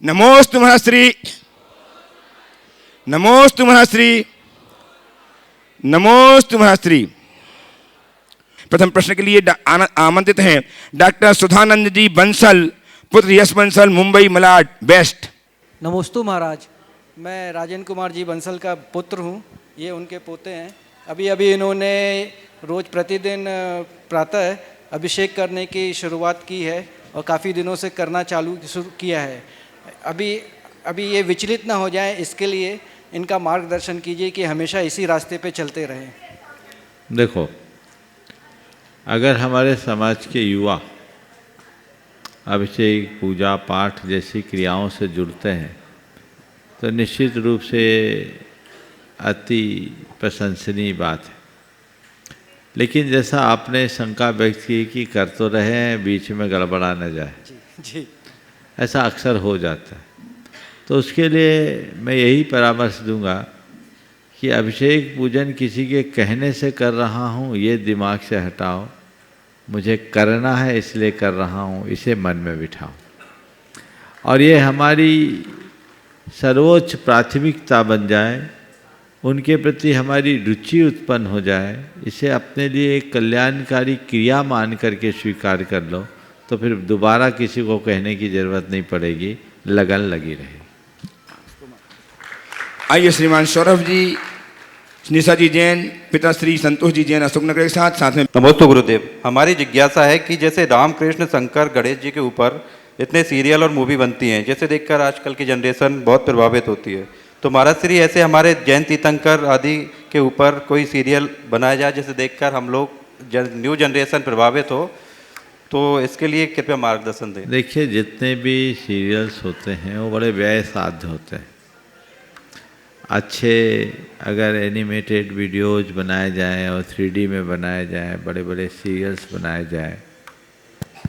नमोस्तु महश्री, नमोस्तु महश्री, नमोस्तु महश्री। प्रथम प्रश्न के लिए आमंत्रित हैं डॉक्टर सुधानंद जी बंसल, पुत्र यश बंसल, मुंबई मलाड वेस्ट। नमोस्तु महाराज, मैं राजेंद्र कुमार जी बंसल का पुत्र हूँ। ये उनके पोते हैं। अभी अभी इन्होंने रोज़ प्रतिदिन प्रातः अभिषेक करने की शुरुआत की है और काफ़ी दिनों से करना शुरू किया है। अभी ये विचलित ना हो जाए, इसके लिए इनका मार्गदर्शन कीजिए कि हमेशा इसी रास्ते पे चलते रहें। देखो, अगर हमारे समाज के युवा अभिषेक, पूजा पाठ जैसी क्रियाओं से जुड़ते हैं तो निश्चित रूप से अति प्रशंसनीय बात है। लेकिन जैसा आपने शंका व्यक्त की कि कर तो रहे हैं, बीच में गड़बड़ा न जाए, जी, ऐसा अक्सर हो जाता है। तो उसके लिए मैं यही परामर्श दूंगा कि अभिषेक पूजन किसी के कहने से कर रहा हूँ ये दिमाग से हटाओ, मुझे करना है इसलिए कर रहा हूँ, इसे मन में बिठाओ और ये हमारी सर्वोच्च प्राथमिकता बन जाए, उनके प्रति हमारी रुचि उत्पन्न हो जाए, इसे अपने लिए एक कल्याणकारी क्रिया मान करके स्वीकार कर लो, तो फिर दोबारा किसी को कहने की जरूरत नहीं पड़ेगी, लगन लगी रहेगी। आइए श्रीमान सौरभ जी, निशा जी जैन, पिता श्री संतोष जी जैन अशोकनगर के साथ में। नमोस्तु गुरुदेव। हमारी जिज्ञासा है कि जैसे रामकृष्ण, शंकर, गणेश जी के ऊपर इतने सीरियल और मूवी बनती हैं, जैसे देखकर आजकल की जनरेशन बहुत प्रभावित होती है, तो महाराज श्री ऐसे हमारे जैन तीर्थंकर आदि के ऊपर कोई सीरियल बनाया जाए जिसे देखकर हम लोग न्यू जनरेशन प्रभावित हो, तो इसके लिए कृपया मार्गदर्शन दें। देखिए, जितने भी सीरियल्स होते हैं वो बड़े व्यय साध्य होते हैं। अच्छे अगर एनिमेटेड वीडियोज बनाए जाएं और 3D में बनाए जाएं, बड़े बड़े सीरियल्स बनाए जाएं,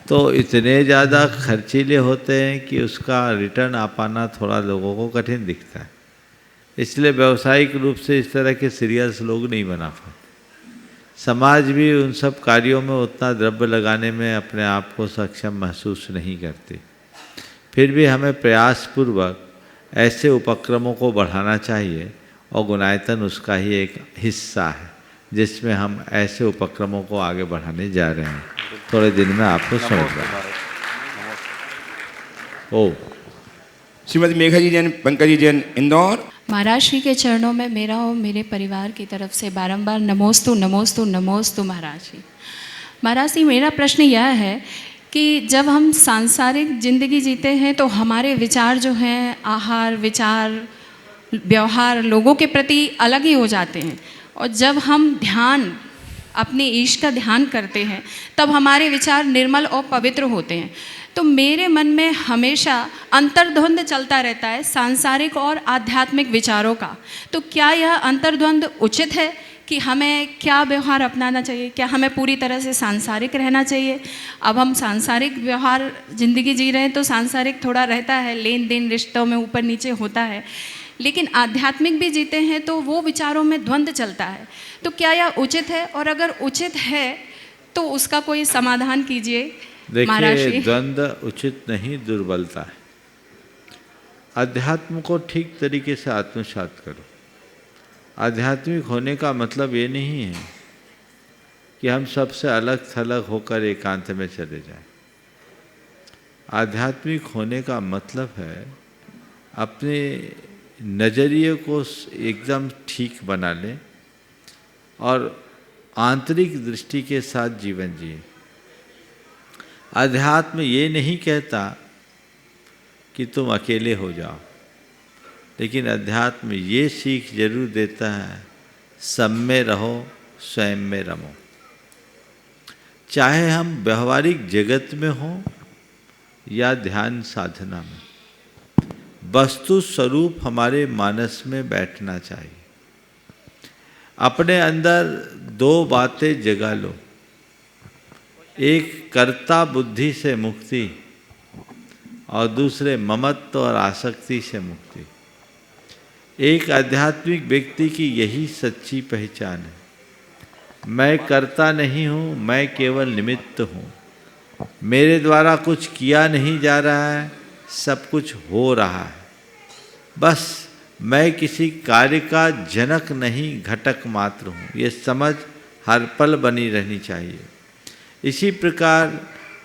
तो इतने ज़्यादा खर्चीले होते हैं कि उसका रिटर्न आ पाना थोड़ा लोगों को कठिन दिखता है। इसलिए व्यावसायिक रूप से इस तरह के सीरियल्स लोग नहीं बना पाते। समाज भी उन सब कार्यों में उतना द्रव्य लगाने में अपने आप को सक्षम महसूस नहीं करती। फिर भी हमें प्रयासपूर्वक ऐसे उपक्रमों को बढ़ाना चाहिए और गुणायतन उसका ही एक हिस्सा है, जिसमें हम ऐसे उपक्रमों को आगे बढ़ाने जा रहे हैं। थोड़े दिन में आपको समझ आएगा। ओ श्रीमती मेघा जी जैन, पंकज जी जैन, इंदौर। महाराज श्री के चरणों में मेरा और मेरे परिवार की तरफ से बारंबार नमोस्तु नमोस्तु नमोस्तु महाराज जी। महाराज जी, मेरा प्रश्न यह है कि जब हम सांसारिक जिंदगी जीते हैं तो हमारे विचार जो हैं, आहार, विचार, व्यवहार लोगों के प्रति अलग ही हो जाते हैं, और जब हम ध्यान, अपने ईश का ध्यान करते हैं, तब हमारे विचार निर्मल और पवित्र होते हैं। तो मेरे मन में हमेशा अंतर्द्वंद चलता रहता है सांसारिक और आध्यात्मिक विचारों का। तो क्या यह अंतर्द्वंद उचित है कि हमें क्या व्यवहार अपनाना चाहिए? क्या हमें पूरी तरह से सांसारिक रहना चाहिए? अब हम सांसारिक व्यवहार ज़िंदगी जी रहे हैं तो सांसारिक थोड़ा रहता है, लेन देन रिश्तों में ऊपर नीचे होता है, लेकिन आध्यात्मिक भी जीते हैं तो वो विचारों में द्वंद्व चलता है। तो क्या यह उचित है? और अगर उचित है तो उसका कोई समाधान कीजिए। देखिए, द्वंद्व उचित नहीं, दुर्बलता है। अध्यात्म को ठीक तरीके से आत्मसात करो। आध्यात्मिक होने का मतलब ये नहीं है कि हम सबसे अलग थलग होकर एकांत में चले जाएं। आध्यात्मिक होने का मतलब है अपने नज़रिए को एकदम ठीक बना लें और आंतरिक दृष्टि के साथ जीवन जिए। अध्यात्म ये नहीं कहता कि तुम अकेले हो जाओ, लेकिन अध्यात्म ये सीख जरूर देता है, सब में रहो, स्वयं में रमो। चाहे हम व्यवहारिक जगत में हों या ध्यान साधना में, वस्तु स्वरूप हमारे मानस में बैठना चाहिए। अपने अंदर दो बातें जगा लो, एक कर्ता बुद्धि से मुक्ति और दूसरे ममत्व और आसक्ति से मुक्ति। एक आध्यात्मिक व्यक्ति की यही सच्ची पहचान है। मैं कर्ता नहीं हूँ, मैं केवल निमित्त हूँ। मेरे द्वारा कुछ किया नहीं जा रहा है, सब कुछ हो रहा है। बस मैं किसी कार्य का जनक नहीं, घटक मात्र हूँ। ये समझ हर पल बनी रहनी चाहिए। इसी प्रकार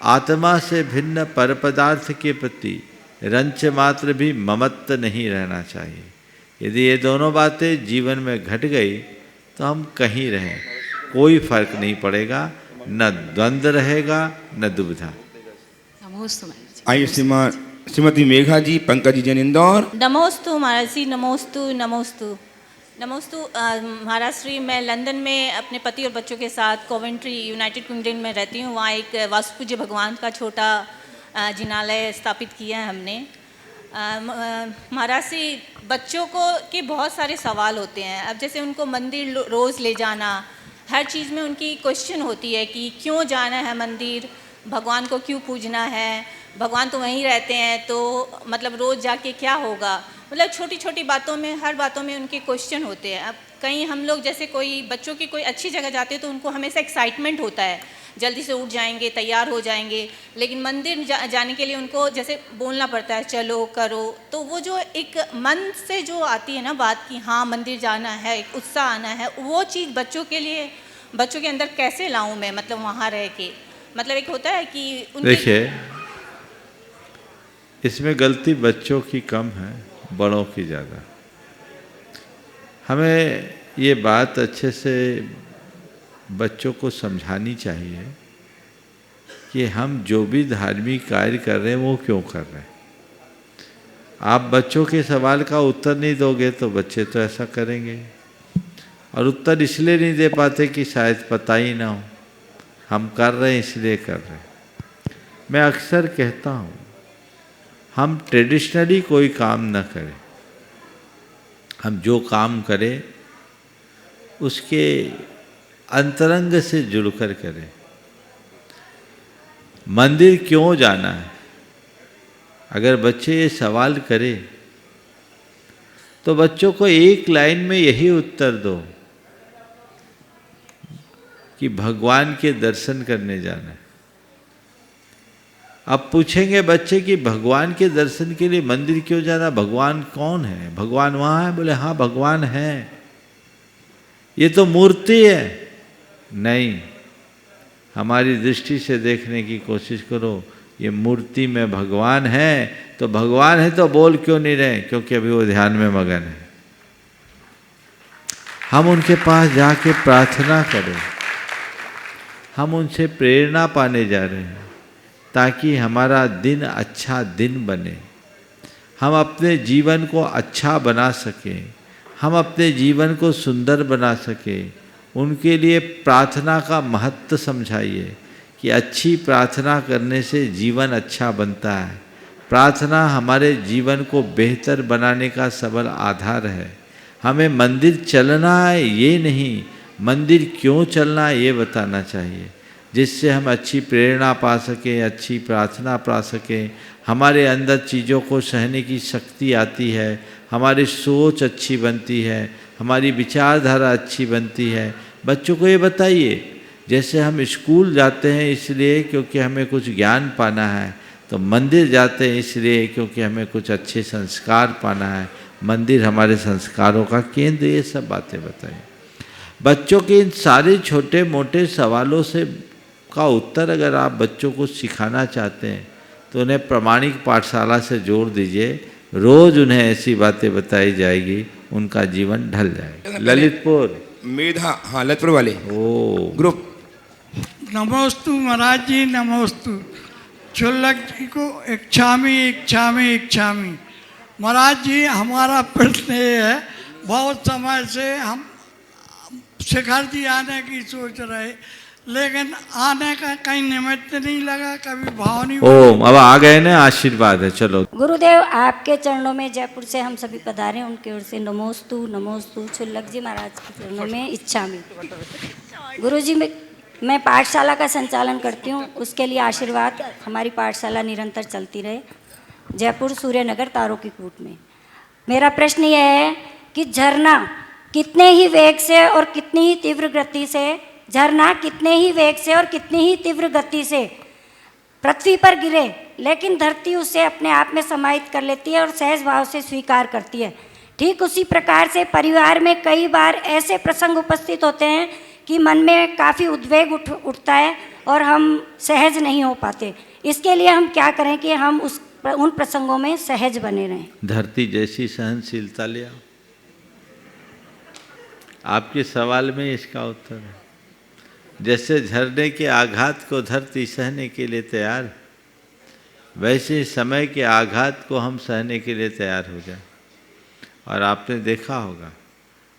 आत्मा से भिन्न पर पदार्थ के प्रति रंच मात्र भी ममत्व नहीं रहना चाहिए। यदि ये दोनों बातें जीवन में घट गई तो हम कहीं रहें, कोई फर्क नहीं पड़ेगा, न द्वंद्व रहेगा न दुविधा। नमोस्तु महाराज जी। आइए श्रीमती मेघा जी, पंकज जी जैन इंदौर। नमोस्तु महाराज जी, नमोस्तु नमोस्तु नमोस्तु। महाराज श्री, मैं लंदन में अपने पति और बच्चों के साथ कोवेंट्री यूनाइटेड किंगडम में रहती हूँ। वहाँ एक वास्तुपूज्य भगवान का छोटा जिनालय स्थापित किया है हमने। महाराज श्री, बच्चों को के बहुत सारे सवाल होते हैं। अब जैसे उनको मंदिर रोज़ ले जाना, हर चीज़ में उनकी क्वेश्चन होती है कि क्यों जाना है मंदिर, भगवान को क्यों पूजना है, भगवान तो वहीं रहते हैं, तो मतलब रोज़ जाके क्या होगा। मतलब छोटी छोटी बातों में, हर बातों में उनके क्वेश्चन होते हैं। अब कहीं हम लोग जैसे कोई बच्चों की कोई अच्छी जगह जाते हैं तो उनको हमेशा एक्साइटमेंट होता है, जल्दी से उठ जाएंगे, तैयार हो जाएंगे। लेकिन मंदिर जाने के लिए उनको जैसे बोलना पड़ता है, चलो करो। तो वो जो एक मन से जो आती है ना बात कि हाँ मंदिर जाना है, एक उत्साह आना है, वो चीज़ बच्चों के लिए, बच्चों के अंदर कैसे लाऊं मैं, मतलब वहाँ रह के। मतलब एक होता है कि देखिए, इसमें गलती बच्चों की कम है, बड़ों की ज़्यादा। हमें ये बात अच्छे से बच्चों को समझानी चाहिए कि हम जो भी धार्मिक कार्य कर रहे हैं वो क्यों कर रहे हैं। आप बच्चों के सवाल का उत्तर नहीं दोगे तो बच्चे तो ऐसा करेंगे, और उत्तर इसलिए नहीं दे पाते कि शायद पता ही ना हो, हम कर रहे हैं इसलिए कर रहे हैं। मैं अक्सर कहता हूँ, हम ट्रेडिशनली कोई काम न करें, हम जो काम करें उसके अंतरंग से जुड़कर करें। मंदिर क्यों जाना है, अगर बच्चे ये सवाल करें तो बच्चों को एक लाइन में यही उत्तर दो कि भगवान के दर्शन करने जाना है। अब पूछेंगे बच्चे कि भगवान के दर्शन के लिए मंदिर क्यों जाना, भगवान कौन है, भगवान वहाँ है? बोले हाँ भगवान है, ये तो मूर्ति है। नहीं, हमारी दृष्टि से देखने की कोशिश करो, ये मूर्ति में भगवान है। तो भगवान है तो बोल क्यों नहीं रहे, क्योंकि अभी वो ध्यान में मगन है। हम उनके पास जाके प्रार्थना करें, हम उनसे प्रेरणा पाने जा रहे हैं ताकि हमारा दिन अच्छा दिन बने, हम अपने जीवन को अच्छा बना सकें, हम अपने जीवन को सुंदर बना सकें। उनके लिए प्रार्थना का महत्व समझाइए कि अच्छी प्रार्थना करने से जीवन अच्छा बनता है। प्रार्थना हमारे जीवन को बेहतर बनाने का सबल आधार है। हमें मंदिर चलना है ये नहीं, मंदिर क्यों चलना है ये बताना चाहिए, जिससे हम अच्छी प्रेरणा पा सकें, अच्छी प्रार्थना पा सकें, हमारे अंदर चीज़ों को सहने की शक्ति आती है, हमारी सोच अच्छी बनती है, हमारी विचारधारा अच्छी बनती है। बच्चों को ये बताइए, जैसे हम स्कूल जाते हैं इसलिए क्योंकि हमें कुछ ज्ञान पाना है, तो मंदिर जाते हैं इसलिए क्योंकि हमें कुछ अच्छे संस्कार पाना है, मंदिर हमारे संस्कारों का केंद्र। ये सब बातें बताइए। बच्चों के इन सारे छोटे मोटे सवालों से का उत्तर अगर आप बच्चों को सिखाना चाहते हैं तो उन्हें प्रामाणिक पाठशाला से जोड़ दीजिए, रोज़ उन्हें ऐसी बातें बताई जाएगी, उनका जीवन ढल जाएगा। ललितपुर मेधा, हाँ ललितपुर वाले ओ ग्रुप। नमोस्तु महाराज जी, नमोस्तु। चुल्लक जी को इच्छामी इच्छामी इच्छामी। महाराज जी, हमारा प्रश्न ये है, बहुत समय से हम शिखर जी आने की सोच रहे, लेकिन आने का कहीं निमित्त नहीं लगा, कभी भाव नहीं। ओम, अब आ गए ना, आशीर्वाद है। चलो गुरुदेव, आपके चरणों में जयपुर से हम सभी पधारे, उनकी ओर से नमोस्तु नमोस्तु। चुल्लक जी महाराज के चरणों में इच्छामी। गुरु जी, मैं पाठशाला का संचालन करती हूँ, उसके लिए आशीर्वाद। हमारी पाठशाला निरंतर चलती रहे, जयपुर सूर्यनगर तारों की कूट में। मेरा प्रश्न यह है कि झरना कितने ही वेग से और कितनी ही तीव्र गति से, झरना कितने ही वेग से और कितनी ही तीव्र गति से पृथ्वी पर गिरे लेकिन धरती उसे अपने आप में समाहित कर लेती है और सहज भाव से स्वीकार करती है। ठीक उसी प्रकार से परिवार में कई बार ऐसे प्रसंग उपस्थित होते हैं कि मन में काफ़ी उद्वेग उठता है और हम सहज नहीं हो पाते। इसके लिए हम क्या करें कि हम उन प्रसंगों में सहज बने रहें? धरती जैसी सहनशीलता ले आओ। आपके सवाल में इसका उत्तर है। जैसे झरने के आघात को धरती सहने के लिए तैयार है, वैसे समय के आघात को हम सहने के लिए तैयार हो जाए। और आपने देखा होगा,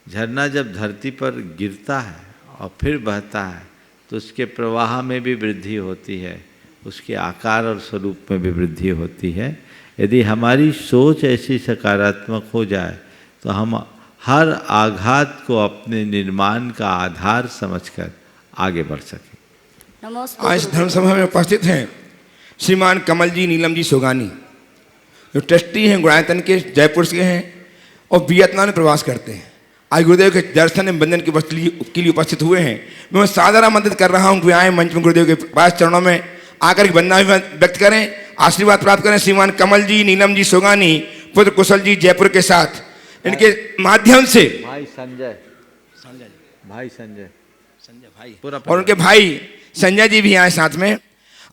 झरना जब धरती पर गिरता है और फिर बहता है तो उसके प्रवाह में भी वृद्धि होती है, उसके आकार और स्वरूप में भी वृद्धि होती है। यदि हमारी सोच ऐसी सकारात्मक हो जाए तो हम हर आघात को अपने निर्माण का आधार समझकर आगे बढ़ सकें। नमस्ते। आज धर्मसभा में उपस्थित हैं श्रीमान कमल जी नीलम जी सोगानी, जो ट्रस्टी हैं गुणायतन के, जयपुर के हैं और वियतनाम में प्रवास करते हैं। आज गुरुदेव के दर्शन एवं बंधन के लिए उपस्थित हुए हैं। मैं सादर आमंत्रित कर रहा हूँ कि आए मंच में गुरुदेव के पास चरणों में आकर के वंदना व्यक्त करें, आशीर्वाद प्राप्त करें। श्रीमान कमल जी नीलम जी सोगानी पुत्र कुशल जी जयपुर के साथ इनके माध्यम से भाई संजय भाई और उनके भाई संजय जी भी आए साथ में।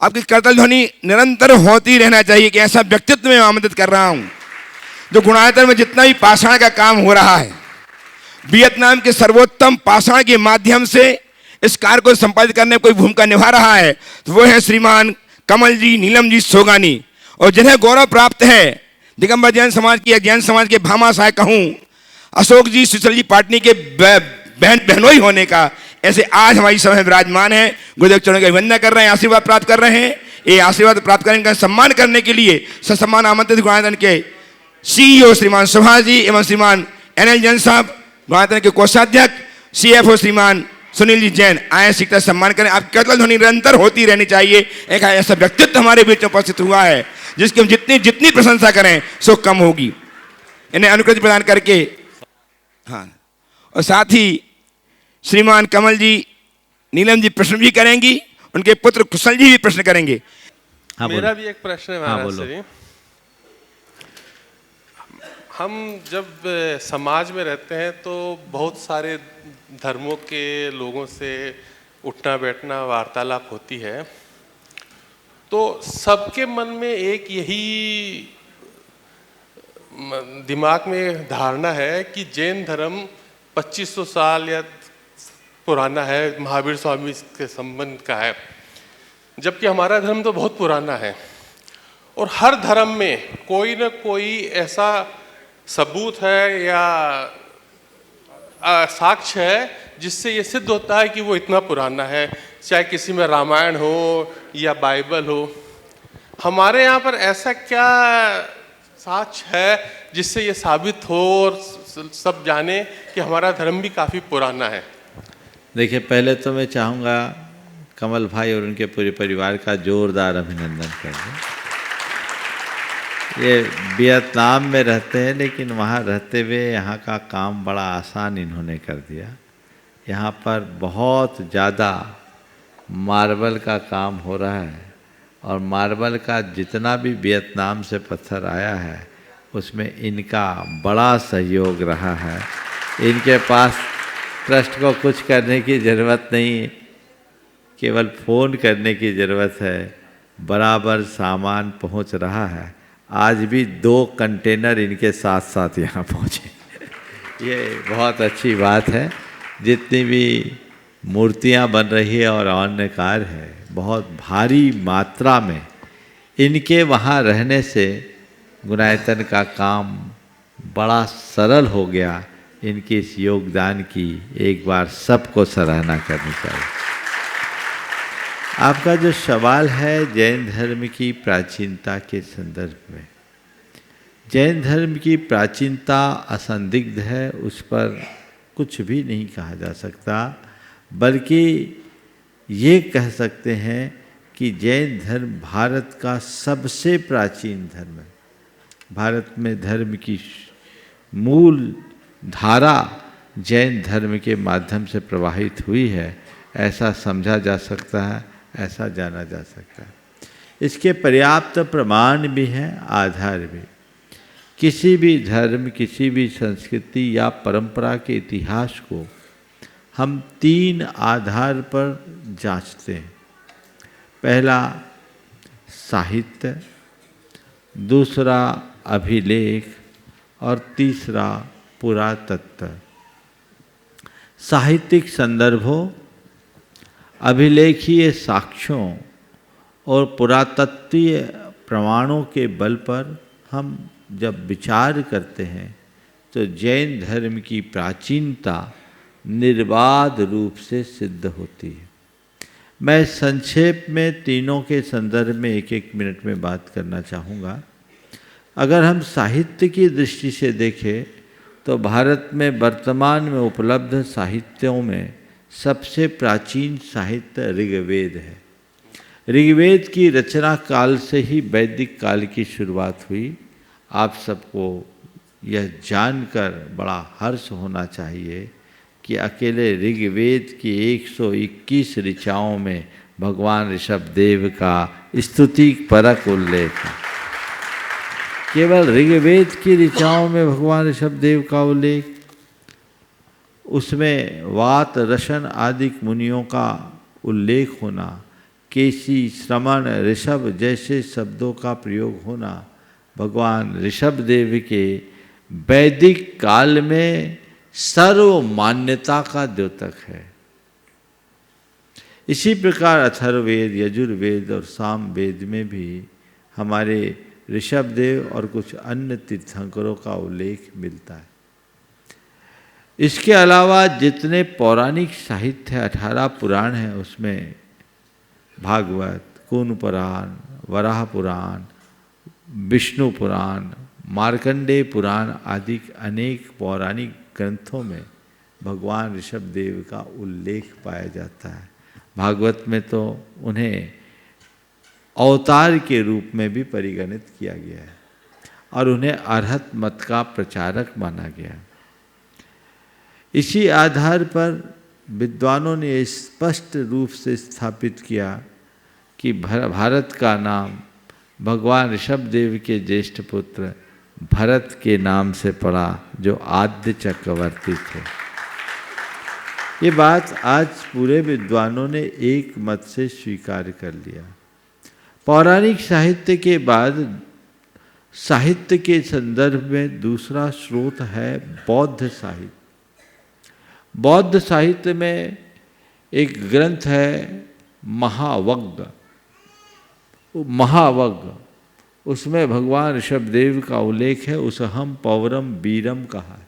आपकी करतल ध्वनि निरंतर होती रहना चाहिए कि ऐसा व्यक्तित्व में आमंत्रित कर रहा हूं जो गुणायतन में जितना भी पाषाण का काम हो रहा है, वियतनाम के सर्वोत्तम पाषाण के माध्यम से इस कार्य को संपादित करने में कोई भूमिका निभा रहा है, तो वो है श्रीमान कमल जी नीलम जी सोगानी। और जिन्हें गौरव प्राप्त है दिगंबर जैन समाज की, जैन समाज के भामाशाह कहूँ अशोक जी सुशल जी पाटनी के बहनोई होने का, ऐसे आज हमारी सभा में विराजमान है। गुरुदेव चरणों की वंदना कर रहे हैं, आशीर्वाद प्राप्त कर रहे हैं। ये आशीर्वाद प्राप्त करने का सम्मान करने के लिए ससम्मान आमंत्रित गुणायतन के CEO श्रीमान सुभाष जी एवं श्रीमान NL जैन साहब, गुणायतन के कोषाध्यक्ष CFO श्रीमान सुनील जी जैन आए, सीखता सम्मान करें। आपकी करतल ध्वनि निरंतर होती रहनी चाहिए। एक ऐसा व्यक्तित्व हमारे बीच में उपस्थित हुआ है जिसकी हम जितनी प्रशंसा करें सो कम होगी। इन्हें अनुकृति प्रदान करके, हाँ, और साथ ही श्रीमान कमल जी नीलम जी प्रश्न भी करेंगी, उनके पुत्र कुशल जी भी प्रश्न करेंगे। हाँ, मेरा भी एक प्रश्न है महाराज बोलो। श्री। हम जब समाज में रहते हैं तो बहुत सारे धर्मों के लोगों से उठना बैठना वार्तालाप होती है, तो सबके मन में एक यही दिमाग में धारणा है कि जैन धर्म 2500 साल या पुराना है, महावीर स्वामी के संबंध का है, जबकि हमारा धर्म तो बहुत पुराना है। और हर धर्म में कोई न कोई ऐसा सबूत है या साक्ष्य है जिससे ये सिद्ध होता है कि वो इतना पुराना है, चाहे किसी में रामायण हो या बाइबल हो। हमारे यहाँ पर ऐसा क्या साक्ष्य है जिससे ये साबित हो और सब जाने कि हमारा धर्म भी काफ़ी पुराना है? देखिए, पहले तो मैं चाहूँगा कमल भाई और उनके पूरे परिवार का जोरदार अभिनंदन कर दें। ये वियतनाम में रहते हैं, लेकिन वहाँ रहते हुए यहाँ का काम बड़ा आसान इन्होंने कर दिया। यहाँ पर बहुत ज़्यादा मार्बल का काम हो रहा है और मार्बल का जितना भी वियतनाम से पत्थर आया है उसमें इनका बड़ा सहयोग रहा है। इनके पास ट्रस्ट को कुछ करने की ज़रूरत नहीं, केवल फ़ोन करने की ज़रूरत है, बराबर सामान पहुंच रहा है। आज भी 2 कंटेनर इनके साथ साथ यहाँ पहुँचे। ये बहुत अच्छी बात है। जितनी भी मूर्तियाँ बन रही है और अन्य कार्य है, बहुत भारी मात्रा में इनके वहाँ रहने से गुणायतन का काम बड़ा सरल हो गया। इनके इस योगदान की एक बार सबको सराहना करनी चाहिए। आपका जो सवाल है जैन धर्म की प्राचीनता के संदर्भ में, जैन धर्म की प्राचीनता असंदिग्ध है, उस पर कुछ भी नहीं कहा जा सकता, बल्कि ये कह सकते हैं कि जैन धर्म भारत का सबसे प्राचीन धर्म है। भारत में धर्म की मूल धारा जैन धर्म के माध्यम से प्रवाहित हुई है, ऐसा समझा जा सकता है, ऐसा जाना जा सकता है। इसके पर्याप्त प्रमाण भी हैं, आधार भी। किसी भी धर्म, किसी भी संस्कृति या परंपरा के इतिहास को हम 3 आधार पर जांचते हैं। पहला साहित्य, दूसरा अभिलेख और तीसरा पुरातत्व। साहित्यिक संदर्भों, अभिलेखीय साक्ष्यों और पुरातत्वीय प्रमाणों के बल पर हम जब विचार करते हैं तो जैन धर्म की प्राचीनता निर्बाध रूप से सिद्ध होती है। मैं संक्षेप में तीनों के संदर्भ में 1-1 मिनट में बात करना चाहूँगा। अगर हम साहित्य की दृष्टि से देखें तो भारत में वर्तमान में उपलब्ध साहित्यों में सबसे प्राचीन साहित्य ऋग्वेद है। ऋग्वेद की रचना काल से ही वैदिक काल की शुरुआत हुई। आप सबको यह जानकर बड़ा हर्ष होना चाहिए कि अकेले ऋग्वेद की 121 ऋचाओं में भगवान ऋषभदेव का स्तुति परक उल्लेख है। केवल ऋग्वेद की ऋचाओं में भगवान ऋषभदेव का उल्लेख, उसमें वात, रशन आदि मुनियों का उल्लेख होना, केसी, श्रमण, ऋषभ जैसे शब्दों का प्रयोग होना भगवान ऋषभदेव के वैदिक काल में सर्व मान्यता का द्योतक है। इसी प्रकार अथर्ववेद, यजुर्वेद और सामवेद में भी हमारे ऋषभदेव और कुछ अन्य तीर्थंकरों का उल्लेख मिलता है। इसके अलावा जितने पौराणिक साहित्य है, 18 पुराण हैं, उसमें भागवत, कून पुराण, वराह पुराण, विष्णु पुराण, मार्कंडेय पुराण आदि अनेक पौराणिक ग्रंथों में भगवान ऋषभदेव का उल्लेख पाया जाता है। भागवत में तो उन्हें अवतार के रूप में भी परिगणित किया गया है और उन्हें अरहत मत का प्रचारक माना गया। इसी आधार पर विद्वानों ने स्पष्ट रूप से स्थापित किया कि भारत का नाम भगवान ऋषभदेव के ज्येष्ठ पुत्र भरत के नाम से पड़ा, जो आद्य चक्रवर्ती थे। ये बात आज पूरे विद्वानों ने एक मत से स्वीकार कर लिया। पौराणिक साहित्य के बाद साहित्य के संदर्भ में दूसरा स्रोत है बौद्ध साहित्य। बौद्ध साहित्य में एक ग्रंथ है महावग्ग। उसमें भगवान ऋषभदेव का उल्लेख है। उसहम पौरम वीरम कहा है।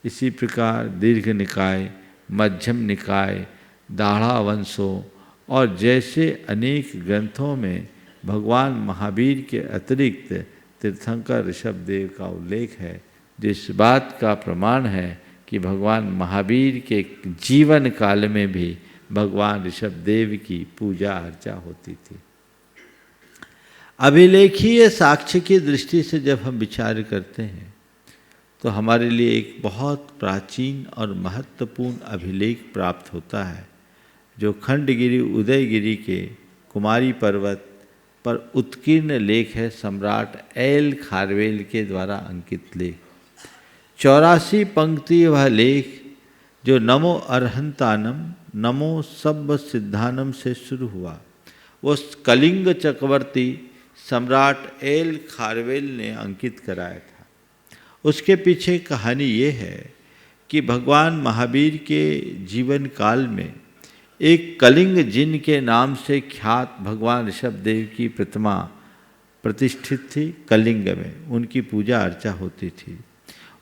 इसी प्रकार दीर्घ निकाय, मध्यम निकाय, दाढ़ा वंशों और जैसे अनेक ग्रंथों में भगवान महावीर के अतिरिक्त तीर्थंकर ऋषभदेव का उल्लेख है, जिस बात का प्रमाण है कि भगवान महावीर के जीवन काल में भी भगवान ऋषभदेव की पूजा अर्चा होती थी। अभिलेखीय साक्ष्य की दृष्टि से जब हम विचार करते हैं तो हमारे लिए एक बहुत प्राचीन और महत्वपूर्ण अभिलेख प्राप्त होता है, जो खंडगिरी उदयगिरी के कुमारी पर्वत पर उत्कीर्ण लेख है, सम्राट एल खारवेल के द्वारा अंकित लेख। 84 पंक्ति वह लेख जो नमो अरहंतानम नमो सब्ब सिद्धानम से शुरू हुआ, वो कलिंग चक्रवर्ती सम्राट एल खारवेल ने अंकित कराया था। उसके पीछे कहानी ये है कि भगवान महावीर के जीवन काल में एक कलिंग जिन के नाम से ख्यात भगवान ऋषभदेव की प्रतिमा प्रतिष्ठित थी। कलिंग में उनकी पूजा अर्चा होती थी।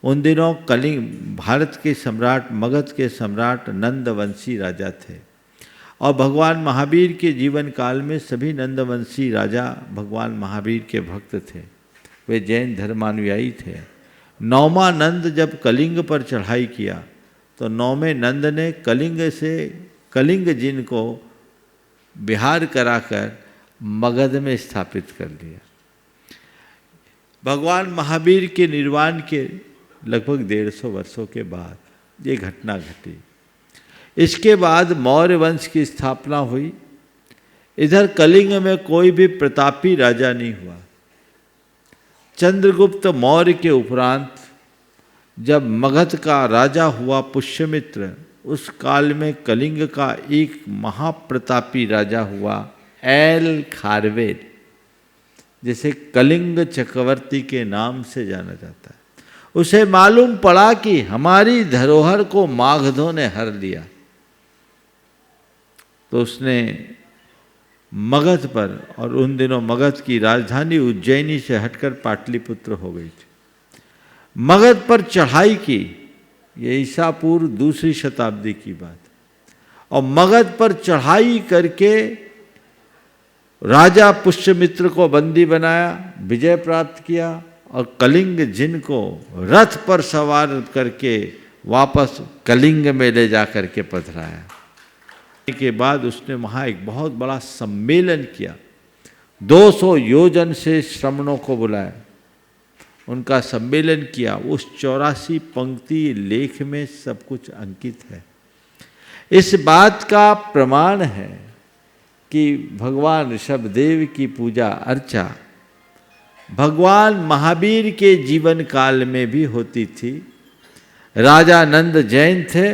उन दिनों कलिंग भारत के सम्राट, मगध के सम्राट नंदवंशी राजा थे और भगवान महावीर के जीवन काल में सभी नंदवंशी राजा भगवान महावीर के भक्त थे। वे जैन धर्मानुयायी थे। 9वां नंद जब कलिंग पर चढ़ाई किया तो 9वें नंद ने कलिंग जिन को विहार कराकर मगध में स्थापित कर लिया। भगवान महावीर के निर्वाण के लगभग 150 वर्षों के बाद ये घटना घटी। इसके बाद मौर्य वंश की स्थापना हुई। इधर कलिंग में कोई भी प्रतापी राजा नहीं हुआ। चंद्रगुप्त मौर्य के उपरांत जब मगध का राजा हुआ पुष्यमित्र, उस काल में कलिंग का एक महाप्रतापी राजा हुआ एल खारवेल, जिसे कलिंग चक्रवर्ती के नाम से जाना जाता है। उसे मालूम पड़ा कि हमारी धरोहर को मागधों ने हर लिया, तो उसने मगध पर, और उन दिनों मगध की राजधानी उज्जैनी से हटकर पाटलिपुत्र हो गई थी, मगध पर चढ़ाई की। ये ईसा पूर्व 2री शताब्दी की बात। और मगध पर चढ़ाई करके राजा पुष्यमित्र को बंदी बनाया, विजय प्राप्त किया, और कलिंग जिनको रथ पर सवार करके वापस कलिंग में ले जा करके पधराया। के बाद उसने वहाँ एक बहुत बड़ा सम्मेलन किया, 200 योजन से श्रमणों को बुलाया, उनका सम्मेलन किया। उस 84 पंक्ति लेख में सब कुछ अंकित है। इस बात का प्रमाण है कि भगवान ऋषभदेव की पूजा अर्चा भगवान महावीर के जीवन काल में भी होती थी। राजा नंद जैन थे,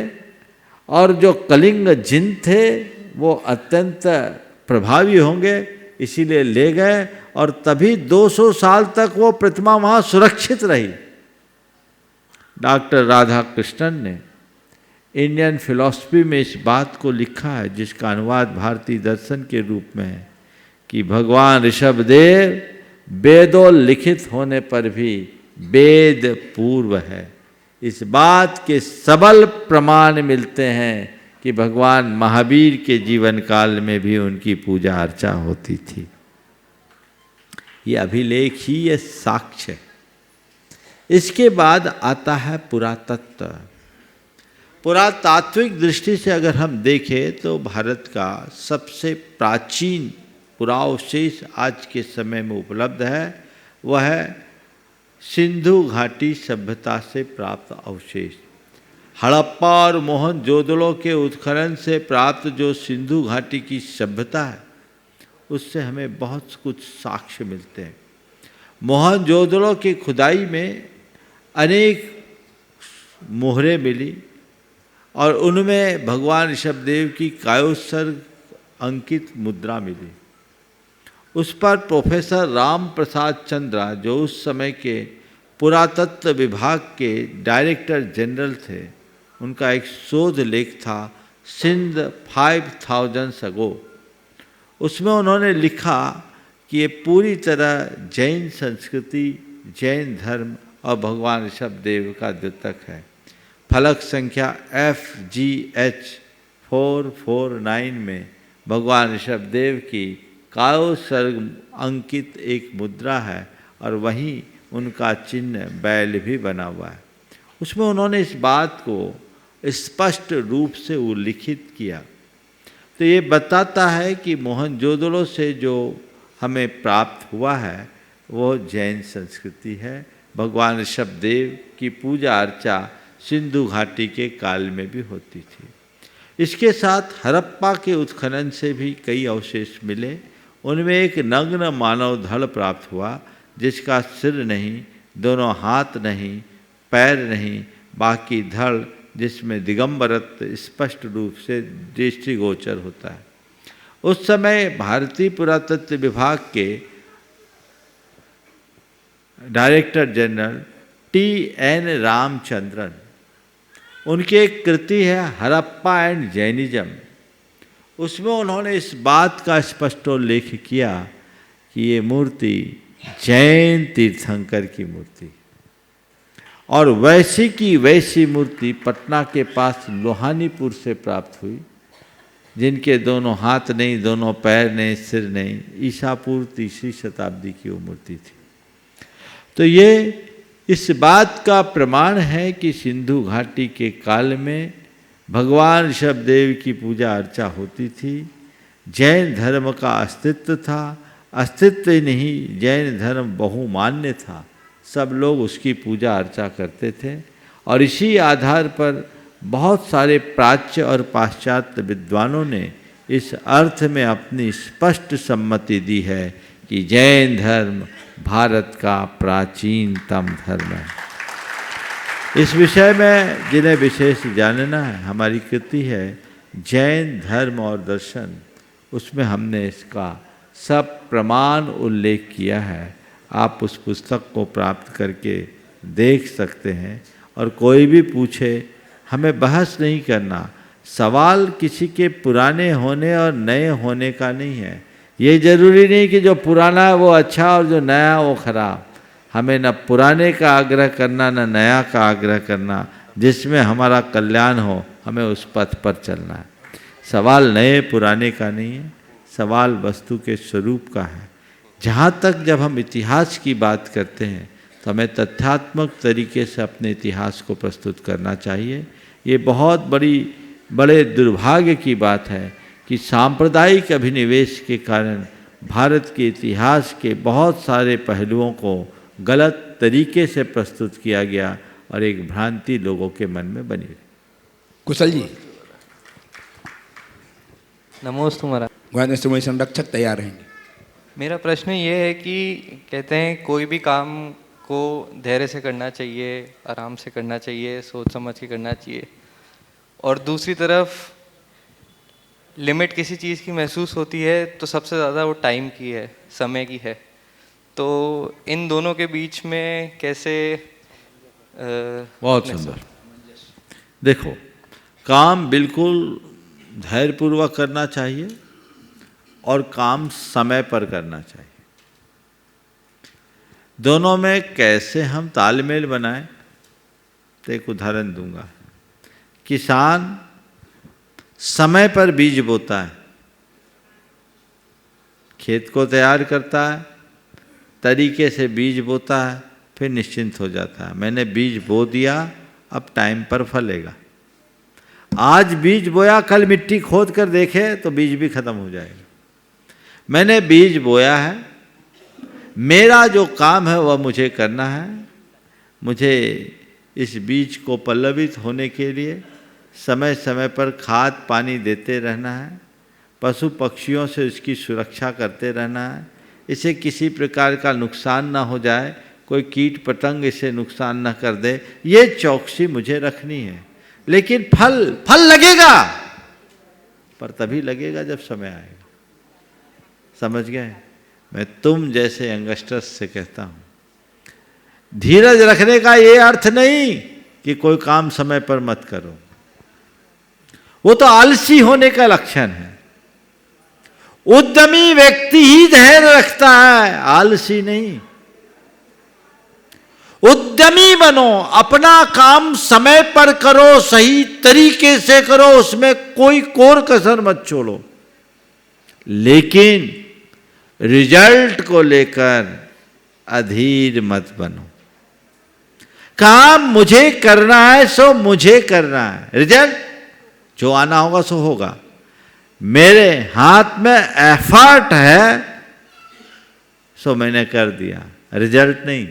और जो कलिंग जिन थे वो अत्यंत प्रभावी होंगे, इसीलिए ले गए, और तभी 200 साल तक वो प्रतिमा वहाँ सुरक्षित रही। डॉक्टर राधा कृष्णन ने इंडियन फिलॉसफी में इस बात को लिखा है, जिसका अनुवाद भारतीय दर्शन के रूप में है, कि भगवान ऋषभदेव वेदों लिखित होने पर भी वेद पूर्व है। इस बात के सबल प्रमाण मिलते हैं कि भगवान महावीर के जीवन काल में भी उनकी पूजा अर्चा होती थी। ये अभिलेख ही ये साक्ष्य है। इसके बाद आता है पुरातत्व। पुरातात्विक दृष्टि से अगर हम देखें तो भारत का सबसे प्राचीन पुरावशेष आज के समय में उपलब्ध है, वह है सिंधु घाटी सभ्यता से प्राप्त अवशेष। हड़प्पा और मोहनजोदड़ो के उत्खनन से प्राप्त जो सिंधु घाटी की सभ्यता है, उससे हमें बहुत कुछ साक्ष्य मिलते हैं। मोहनजोदड़ो की खुदाई में अनेक मोहरें मिली, और उनमें भगवान ऋषभदेव की कायोत्सर्ग अंकित मुद्रा मिली। उस पर प्रोफेसर राम प्रसाद चंद्रा, जो उस समय के पुरातत्व विभाग के डायरेक्टर जनरल थे, उनका एक शोध लेख था सिंध 5000 अगो। उसमें उन्होंने लिखा कि ये पूरी तरह जैन संस्कृति, जैन धर्म और भगवान ऋषभदेव का द्योतक है। फलक संख्या FGH 449 में भगवान ऋषभदेव की कायोत्सर्ग अंकित एक मुद्रा है, और वहीं उनका चिन्ह बैल भी बना हुआ है। उसमें उन्होंने इस बात को स्पष्ट रूप से उल्लिखित किया। तो ये बताता है कि मोहनजोदड़ो से जो हमें प्राप्त हुआ है वो जैन संस्कृति है। भगवान ऋषभदेव की पूजा अर्चा सिंधु घाटी के काल में भी होती थी। इसके साथ हड़प्पा के उत्खनन से भी कई अवशेष मिले। उनमें एक नग्न मानव धड़ प्राप्त हुआ, जिसका सिर नहीं, दोनों हाथ नहीं, पैर नहीं, बाकी धड़ जिसमें दिगंबरत्व स्पष्ट रूप से दृष्टिगोचर होता है। उस समय भारतीय पुरातत्व विभाग के डायरेक्टर जनरल TN रामचंद्रन, उनकी एक कृति है हड़प्पा एंड जैनिज्म। उसमें उन्होंने इस बात का स्पष्टोल्लेख किया कि ये मूर्ति जैन तीर्थंकर की मूर्ति, और वैसी की वैसी मूर्ति पटना के पास लोहानीपुर से प्राप्त हुई, जिनके दोनों हाथ नहीं, दोनों पैर नहीं, सिर नहीं। ईसा पूर्व 3री शताब्दी की वो मूर्ति थी। तो ये इस बात का प्रमाण है कि सिंधु घाटी के काल में भगवान ऋषभदेव की पूजा अर्चा होती थी। जैन धर्म का अस्तित्व था, अस्तित्व ही नहीं, जैन धर्म बहुमान्य था, सब लोग उसकी पूजा अर्चा करते थे। और इसी आधार पर बहुत सारे प्राच्य और पाश्चात्य विद्वानों ने इस अर्थ में अपनी स्पष्ट सम्मति दी है कि जैन धर्म भारत का प्राचीनतम धर्म है। इस विषय में जिन्हें विशेष जानना है, हमारी कृति है जैन धर्म और दर्शन, उसमें हमने इसका सब प्रमाण उल्लेख किया है। आप उस पुस्तक को प्राप्त करके देख सकते हैं। और कोई भी पूछे, हमें बहस नहीं करना, सवाल किसी के पुराने होने और नए होने का नहीं है। ये जरूरी नहीं कि जो पुराना है वो अच्छा और जो नया वो खराब। हमें न पुराने का आग्रह करना न नया का आग्रह करना, जिसमें हमारा कल्याण हो, हमें उस पथ पर चलना है। सवाल नए पुराने का नहीं है, सवाल वस्तु के स्वरूप का है। जहाँ तक जब हम इतिहास की बात करते हैं तो हमें तथ्यात्मक तरीके से अपने इतिहास को प्रस्तुत करना चाहिए। ये बहुत बड़े दुर्भाग्य की बात है कि सांप्रदायिक अभिनिवेश के कारण भारत के इतिहास के बहुत सारे पहलुओं को गलत तरीके से प्रस्तुत किया गया और एक भ्रांति लोगों के मन में बनी रही। कुशल जी, नमोस्तु महाराज। गणेश संरक्षक तैयार रहेंगे। मेरा प्रश्न ये है कि कहते हैं कोई भी काम को धैर्य से करना चाहिए, आराम से करना चाहिए, सोच समझ के करना चाहिए, और दूसरी तरफ लिमिट किसी चीज़ की महसूस होती है तो सबसे ज़्यादा वो टाइम की है, समय की है। तो इन दोनों के बीच में कैसे बहुत सुंदर। देखो, काम बिल्कुल धैर्यपूर्वक करना चाहिए और काम समय पर करना चाहिए। दोनों में कैसे हम तालमेल बनाएं, तो एक उदाहरण दूंगा। किसान समय पर बीज बोता है, खेत को तैयार करता है, तरीके से बीज बोता है, फिर निश्चिंत हो जाता है, मैंने बीज बो दिया, अब टाइम पर फलेगा। आज बीज बोया, कल मिट्टी खोद कर देखे तो बीज भी खत्म हो जाएगा। मैंने बीज बोया है, मेरा जो काम है वह मुझे करना है। मुझे इस बीज को पल्लवित होने के लिए समय समय पर खाद पानी देते रहना है, पशु पक्षियों से इसकी सुरक्षा करते रहना है, इसे किसी प्रकार का नुकसान ना हो जाए, कोई कीट पतंग इसे नुकसान ना कर दे, ये चौकसी मुझे रखनी है। लेकिन फल लगेगा, पर तभी लगेगा जब समय आएगा। समझ गए? मैं तुम जैसे यंगस्टर्स से कहता हूँ, धीरज रखने का ये अर्थ नहीं कि कोई काम समय पर मत करो, वो तो आलसी होने का लक्षण है। उद्यमी व्यक्ति ही धैर्य रखता है, आलसी नहीं। उद्यमी बनो, अपना काम समय पर करो, सही तरीके से करो, उसमें कोई कोर कसर मत छोड़ो। लेकिन रिजल्ट को लेकर अधीर मत बनो। काम मुझे करना है सो मुझे करना है, रिजल्ट जो आना होगा सो होगा। मेरे हाथ में एफर्ट है सो मैंने कर दिया, रिजल्ट नहीं।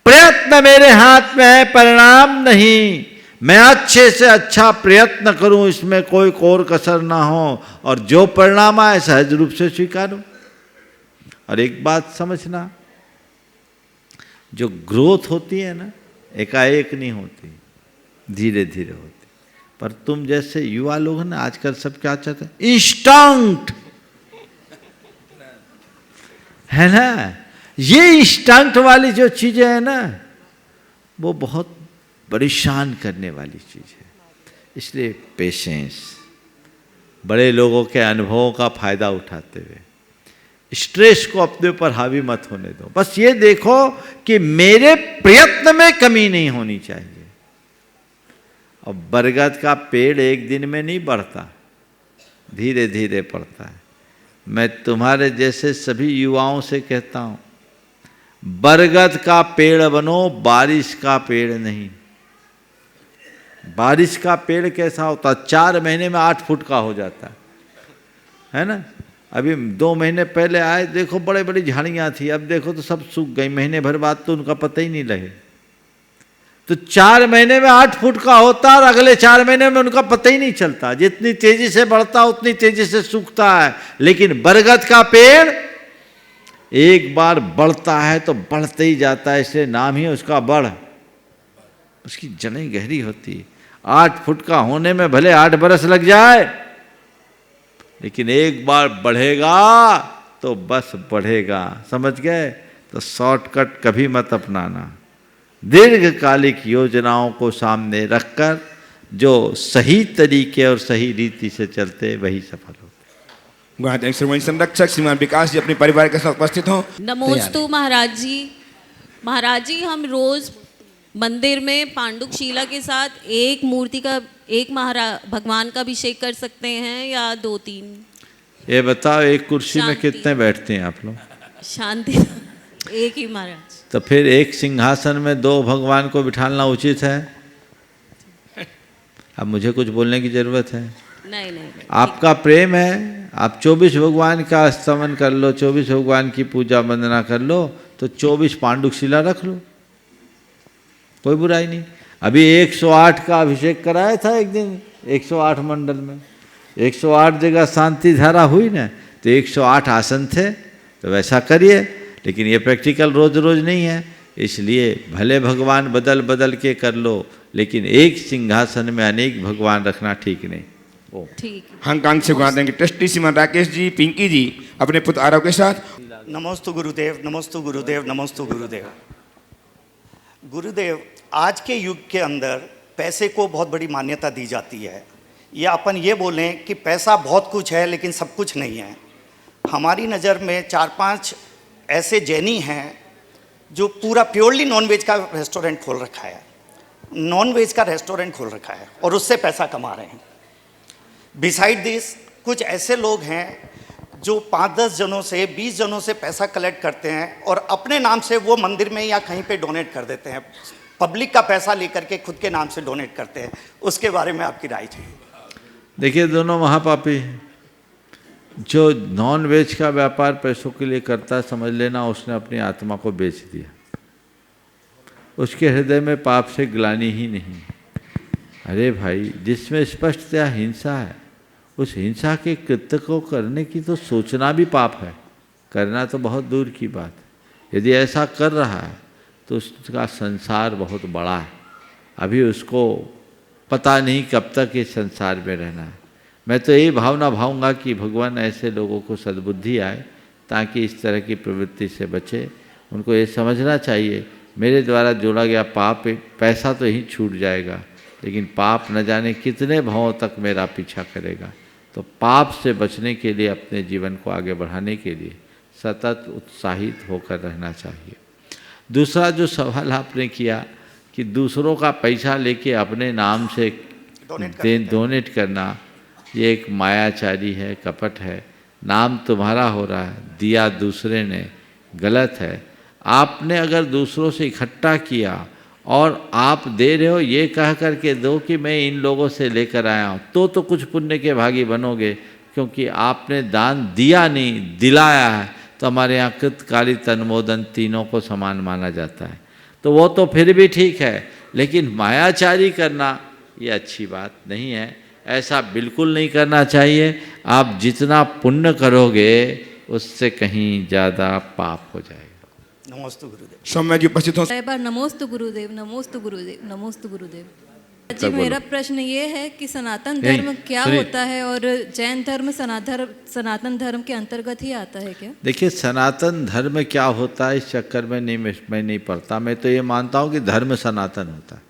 प्रयत्न मेरे हाथ में है, परिणाम नहीं। मैं अच्छे से अच्छा प्रयत्न करूं, इसमें कोई कोर कसर ना हो, और जो परिणाम आए सहज रूप से स्वीकारूं। और एक बात समझना, जो ग्रोथ होती है ना, एकाएक नहीं होती, धीरे धीरे होती। पर तुम जैसे युवा लोग हैं ना, आजकल सब क्या चाहते हैं, इंस्टेंट, है ना। ये इंस्टेंट वाली जो चीजें है ना, वो बहुत परेशान करने वाली चीज है। इसलिए पेशेंस, बड़े लोगों के अनुभवों का फायदा उठाते हुए स्ट्रेस को अपने ऊपर हावी मत होने दो। बस ये देखो कि मेरे प्रयत्न में कमी नहीं होनी चाहिए। अब बरगद का पेड़ एक दिन में नहीं बढ़ता, धीरे धीरे बढ़ता है। मैं तुम्हारे जैसे सभी युवाओं से कहता हूं, बरगद का पेड़ बनो, बारिश का पेड़ नहीं। बारिश का पेड़ कैसा होता, 4 महीने में 8 फुट का हो जाता है ना। अभी 2 महीने पहले आए, देखो बड़े बड़ी झाड़ियाँ थी, अब देखो तो सब सूख गई, महीने भर बाद तो उनका पता ही नहीं लगे। तो 4 महीने में 8 फुट का होता और अगले 4 महीने में उनका पता ही नहीं चलता। जितनी तेजी से बढ़ता उतनी तेजी से सूखता है। लेकिन बरगद का पेड़ एक बार बढ़ता है तो बढ़ते ही जाता है, इसलिए नाम ही उसका बढ़। उसकी जड़ें गहरी होती है। 8 फुट का होने में भले 8 बरस लग जाए, लेकिन एक बार बढ़ेगा तो बस बढ़ेगा। समझ गए? तो शॉर्टकट कभी मत अपनाना। दीर्घकालिक योजनाओं को सामने रखकर जो सही तरीके और सही रीति से चलते वही सफल होते। गुणातीत श्रोमणी संरक्षक श्रीमान विकास जी अपने परिवार के साथ उपस्थित हों। नमोस्तु महाराज जी। महाराज जी, हम रोज मंदिर में पांडुक शिला के साथ एक मूर्ति का, एक भगवान का अभिषेक कर सकते हैं या 2-3? ये बताओ, एक कुर्सी में कितने बैठते हैं आप लोग? शांति एक ही महाराज। तो फिर एक सिंहासन में 2 भगवान को बिठाना उचित है? अब मुझे कुछ बोलने की जरूरत है? नहीं। आपका प्रेम है, आप 24 भगवान का स्तमन कर लो, 24 भगवान की पूजा वंदना कर लो, तो 24 पांडुक शिला रख लो, कोई बुराई नहीं। अभी 108 का अभिषेक कराया था एक दिन 108 मंडल में, 108 जगह शांति धारा हुई ना, तो 108 आसन थे, तो वैसा करिए। लेकिन ये प्रैक्टिकल रोज रोज नहीं है, इसलिए भले भगवान बदल बदल के कर लो, लेकिन एक सिंहासन में अनेक भगवान रखना ठीक नहीं। ठीक। हांगकांग से गुणातीत के ट्रस्टी श्रीमान राकेश जी, पिंकी जी अपने पुत्र आरव के साथ। नमोस्तु गुरुदेव, नमोस्तु गुरुदेव, नमोस्तु गुरुदेव। गुरुदेव, आज के युग के अंदर पैसे को बहुत बड़ी मान्यता दी जाती है, या अपन ये बोलें कि पैसा बहुत कुछ है लेकिन सब कुछ नहीं है। हमारी नज़र में 4-5 ऐसे जैनी हैं जो पूरा प्योरली नॉनवेज का रेस्टोरेंट खोल रखा है, नॉनवेज का रेस्टोरेंट खोल रखा है और उससे पैसा कमा रहे हैं। बिसाइड दिस कुछ ऐसे लोग हैं जो 5-10 जनों से 20 जनों से पैसा कलेक्ट करते हैं और अपने नाम से वो मंदिर में या कहीं पे डोनेट कर देते हैं, पब्लिक का पैसा लेकर के खुद के नाम से डोनेट करते हैं। उसके बारे में आपकी राय चाहिए। देखिए, दोनों महापापी हैं। जो नॉन वेज का व्यापार पैसों के लिए करता है, समझ लेना उसने अपनी आत्मा को बेच दिया। उसके हृदय में पाप से ग्लानि ही नहीं। अरे भाई, जिसमें स्पष्टतया हिंसा है, उस हिंसा के कृत्य को करने की तो सोचना भी पाप है, करना तो बहुत दूर की बात है। यदि ऐसा कर रहा है तो उसका संसार बहुत बड़ा है, अभी उसको पता नहीं कब तक इस संसार में रहना है। मैं तो यही भावना भाऊंगा कि भगवान ऐसे लोगों को सद्बुद्धि आए ताकि इस तरह की प्रवृत्ति से बचे। उनको ये समझना चाहिए मेरे द्वारा जोड़ा गया पाप, पैसा तो ही छूट जाएगा, लेकिन पाप न जाने कितने भावों तक मेरा पीछा करेगा। तो पाप से बचने के लिए, अपने जीवन को आगे बढ़ाने के लिए सतत उत्साहित होकर रहना चाहिए। दूसरा जो सवाल आपने किया कि दूसरों का पैसा लेके अपने नाम से डोनेट करना, ये एक मायाचारी है, कपट है। नाम तुम्हारा हो रहा है, दिया दूसरे ने, गलत है। आपने अगर दूसरों से इकट्ठा किया और आप दे रहे हो ये कह कर के दो कि मैं इन लोगों से लेकर आया हूँ, तो कुछ पुण्य के भागी बनोगे, क्योंकि आपने दान दिया नहीं, दिलाया है। तो हमारे यहाँ कृतकालिक अनुमोदन तीनों को समान माना जाता है, तो वो तो फिर भी ठीक है। लेकिन मायाचारी करना ये अच्छी बात नहीं है, ऐसा बिल्कुल नहीं करना चाहिए। आप जितना पुण्य करोगे उससे कहीं ज़्यादा पाप हो जाएगा। नमोस्तु गुरुदेव। सौम्या जी उपस्थित हो। नमोस्तु गुरुदेव, नमोस्तु गुरुदेव, नमोस्तु गुरुदेव। जी, मेरा प्रश्न ये है कि सनातन धर्म क्या होता है और जैन धर्म सनातन धर्म के अंतर्गत ही आता है क्या? देखिए, सनातन धर्म क्या होता है इस चक्कर में मैं नहीं पढ़ता। मैं तो ये मानता हूँ कि धर्म सनातन होता है।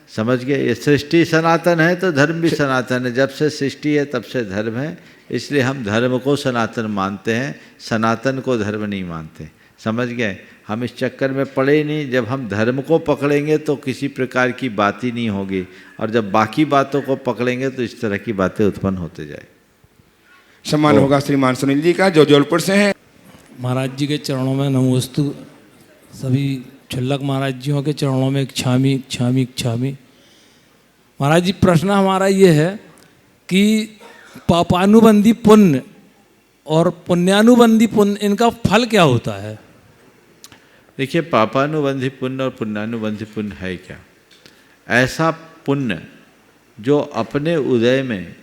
समझ गए? ये सृष्टि सनातन है तो धर्म भी सनातन है। जब से सृष्टि है तब से धर्म है, इसलिए हम धर्म को सनातन मानते हैं, सनातन को धर्म नहीं मानते। समझ गए? हम इस चक्कर में पड़े ही नहीं। जब हम धर्म को पकड़ेंगे तो किसी प्रकार की बात ही नहीं होगी, और जब बाकी बातों को पकड़ेंगे तो इस तरह की बातें उत्पन्न होते जाए। सम्मान होगा श्रीमान सुनील जी का, जो जबलपुर से हैं। महाराज जी के चरणों में नमोस्तु। सभी छुल्लक महाराज जियों के चरणों में इच्छामी इच्छामी इच्छामी। महाराज जी, प्रश्न हमारा ये है कि पापानुबंधी पुण्य और पुण्यानुबंधी पुण्य, इनका फल क्या होता है? देखिए, पापानुबंधी पुण्य और पुण्यानुबंधी पुण्य है क्या? ऐसा पुण्य जो अपने उदय में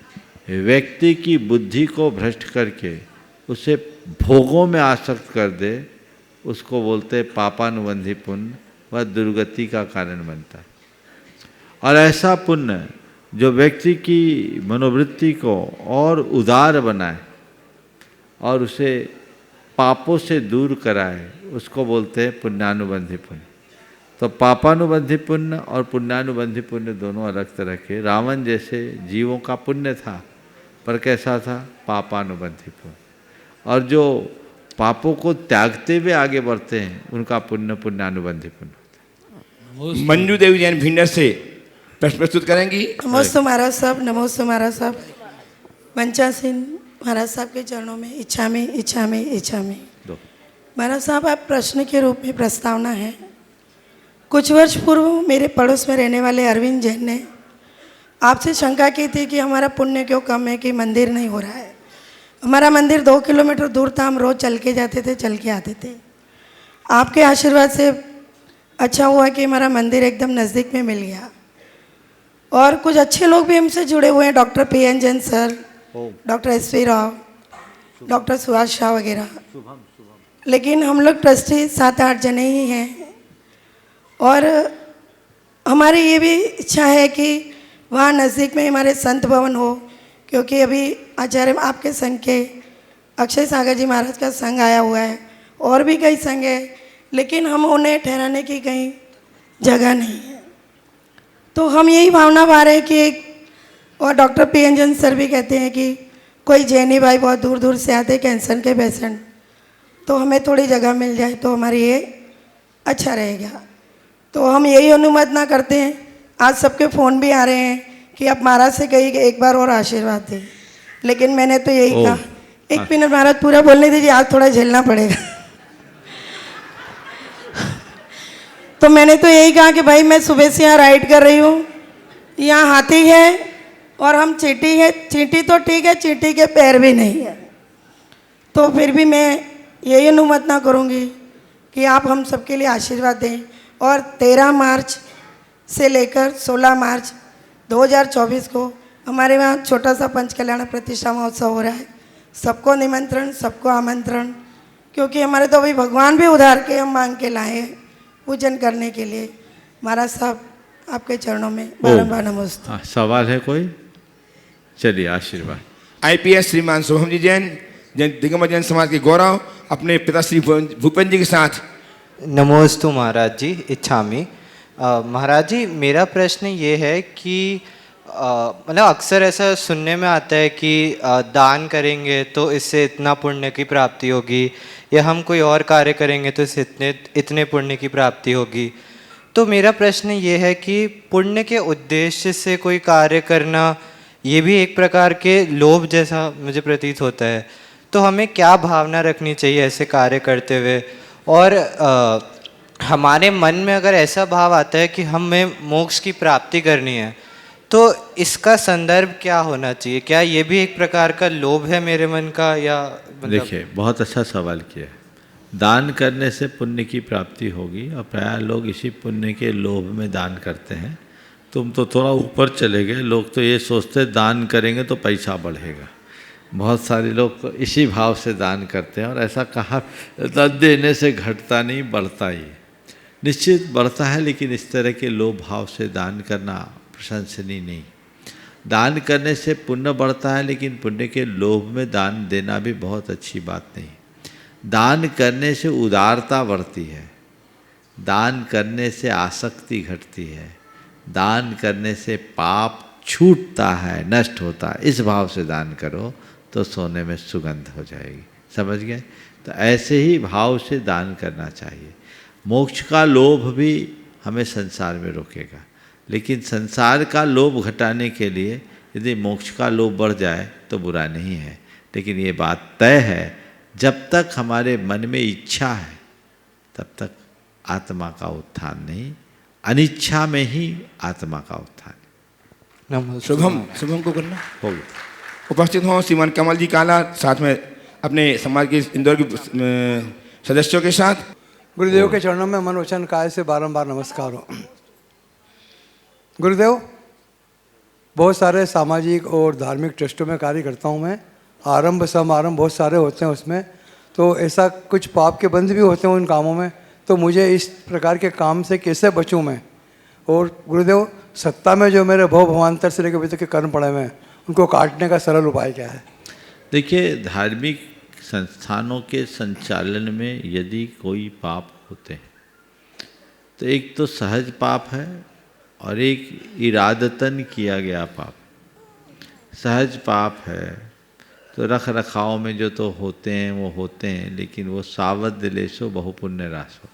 व्यक्ति की बुद्धि को भ्रष्ट करके उसे भोगों में आसक्त कर दे, उसको बोलते हैं पापानुबंधी पुण्य, वह दुर्गति का कारण बनता है। और ऐसा पुण्य जो व्यक्ति की मनोवृत्ति को और उदार बनाए और उसे पापों से दूर कराए, उसको बोलते हैं पुण्यानुबंधी पुण्य। तो पापानुबंधी पुण्य और पुण्यानुबंधी पुण्य दोनों अलग तरह के। रावण जैसे जीवों का पुण्य था, पर कैसा था? पापानुबंधी पुण्य। और जो पापों को त्यागते हुए आगे बढ़ते हैं, उनका पुण्य पुण्यानुबंधी पुण्य होता है। मंजू देवी जैन भिंडर से प्रश्न प्रस्तुत करेंगी। नमस्ते महाराज साहब, नमस्ते महाराज साहब। मंचा सिंह महाराज साहब के चरणों में इच्छा में इच्छा में इच्छा में। महाराज साहब, आप प्रश्न के रूप में प्रस्तावना है। कुछ वर्ष पूर्व मेरे पड़ोस में रहने वाले अरविंद जैन ने आपसे शंका की थी कि हमारा पुण्य क्यों कम है कि मंदिर नहीं हो रहा है। हमारा मंदिर 2 किलोमीटर दूर था, हम रोज़ चल के जाते थे, चल के आते थे। आपके आशीर्वाद से अच्छा हुआ कि हमारा मंदिर एकदम नज़दीक में मिल गया। और कुछ अच्छे लोग भी हमसे जुड़े हुए हैं, doctor PN Jain sir, doctor SP Rao, doctor Subhash Shah वगैरह। लेकिन हम लोग ट्रस्टी 7-8 जने ही हैं। और हमारी ये भी इच्छा है कि वहाँ नज़दीक में हमारे संत भवन हो, क्योंकि अभी आचार्य आपके संघ के अक्षय सागर जी महाराज का संघ आया हुआ है, और भी कई संघ है, लेकिन हम उन्हें ठहराने की कहीं जगह नहीं है। तो हम यही भावना पा रहे हैं कि, और डॉक्टर PN जैन सर भी कहते हैं कि कोई जैनी भाई बहुत दूर दूर से आते कैंसर के पेशेंट, तो हमें थोड़ी जगह मिल जाए तो हमारी ये अच्छा रहेगा। तो हम यही अनुमोदना करते हैं। आज सबके फ़ोन भी आ रहे हैं कि आप महाराज से कहिए कि एक बार और आशीर्वाद दें, लेकिन मैंने तो यही कहा। एक मिनट महाराज, पूरा बोलने दीजिए, आज थोड़ा झेलना पड़ेगा। तो मैंने तो यही कहा कि भाई मैं सुबह से यहाँ राइड कर रही हूँ, यहाँ हाथी है और हम चींटी है। चींटी तो ठीक है, चींटी के पैर भी नहीं है। तो फिर भी मैं यही अनुमोदना करूँगी कि आप हम सबके लिए आशीर्वाद दें। और 13 मार्च से लेकर 16 मार्च 2024 को हमारे वहाँ छोटा सा पंच कल्याण प्रतिष्ठा महोत्सव हो रहा है। सबको निमंत्रण, सबको आमंत्रण, क्योंकि हमारे तो अभी भगवान भी उधार के हम मांग के लाए हैं पूजन करने के लिए। महाराज साहब, आपके चरणों में बारंबार नमस्ते। सवाल है कोई? चलिए, आशीर्वाद। IPS श्रीमान शुभम जी जैन, दिगंबर जैन समाज के गौरव, अपने पिता श्री भूपेंद्र जी के साथ। नमोस्तु महाराज जी, इच्छामी। महाराज जी, मेरा प्रश्न ये है कि मतलब अक्सर ऐसा सुनने में आता है कि दान करेंगे तो इससे इतना पुण्य की प्राप्ति होगी, या हम कोई और कार्य करेंगे तो इससे इतने पुण्य की प्राप्ति होगी। तो मेरा प्रश्न ये है कि पुण्य के उद्देश्य से कोई कार्य करना, ये भी एक प्रकार के लोभ जैसा मुझे प्रतीत होता है। तो हमें क्या भावना रखनी चाहिए ऐसे कार्य करते हुए? और हमारे मन में अगर ऐसा भाव आता है कि हमें मोक्ष की प्राप्ति करनी है, तो इसका संदर्भ क्या होना चाहिए? क्या ये भी एक प्रकार का लोभ है मेरे मन का, या देखिए, बहुत अच्छा सवाल किया। दान करने से पुण्य की प्राप्ति होगी, और प्रायः लोग इसी पुण्य के लोभ में दान करते हैं। तुम तो थोड़ा ऊपर चले गए। लोग तो ये सोचते दान करेंगे तो पैसा बढ़ेगा। बहुत सारे लोग तो इसी भाव से दान करते हैं, और ऐसा कहा देने से घटता नहीं, बढ़ता ही। निश्चित बढ़ता है, लेकिन इस तरह के लोभ भाव से दान करना प्रशंसनीय नहीं। दान करने से पुण्य बढ़ता है, लेकिन पुण्य के लोभ में दान देना भी बहुत अच्छी बात नहीं। दान करने से उदारता बढ़ती है, दान करने से आसक्ति घटती है, दान करने से पाप छूटता है, नष्ट होता है। इस भाव से दान करो तो सोने में सुगंध हो जाएगी। समझ गए? तो ऐसे ही भाव से दान करना चाहिए। मोक्ष का लोभ भी हमें संसार में रोकेगा, लेकिन संसार का लोभ घटाने के लिए यदि मोक्ष का लोभ बढ़ जाए तो बुरा नहीं है। लेकिन ये बात तय है, जब तक हमारे मन में इच्छा है तब तक आत्मा का उत्थान नहीं, अनिच्छा में ही आत्मा का उत्थान। शुभम को करना होगा। उपस्थित हों श्रीमान कमल जी काला, साथ में अपने समाज के इंदौर के सदस्यों के साथ। गुरुदेव के चरणों में मन वचन काय से बारंबार नमस्कार हो। गुरुदेव, बहुत सारे सामाजिक और धार्मिक ट्रस्टों में कार्य करता हूँ मैं। आरंभ समारंभ बहुत सारे होते हैं उसमें, तो ऐसा कुछ पाप के बंध भी होते हैं उन कामों में, तो मुझे इस प्रकार के काम से कैसे बचूं मैं? और गुरुदेव, सत्ता में जो मेरे भव भवान्तर से लेकर अभी तक के कर्म पड़े हुए हैं, उनको काटने का सरल उपाय क्या है? देखिए, धार्मिक संस्थानों के संचालन में यदि कोई पाप होते हैं तो एक तो सहज पाप है और एक इरादतन किया गया पाप। सहज पाप है तो रख रखाव में जो तो होते हैं वो होते हैं, लेकिन वो सावध लेसो बहुपुण्य रासो।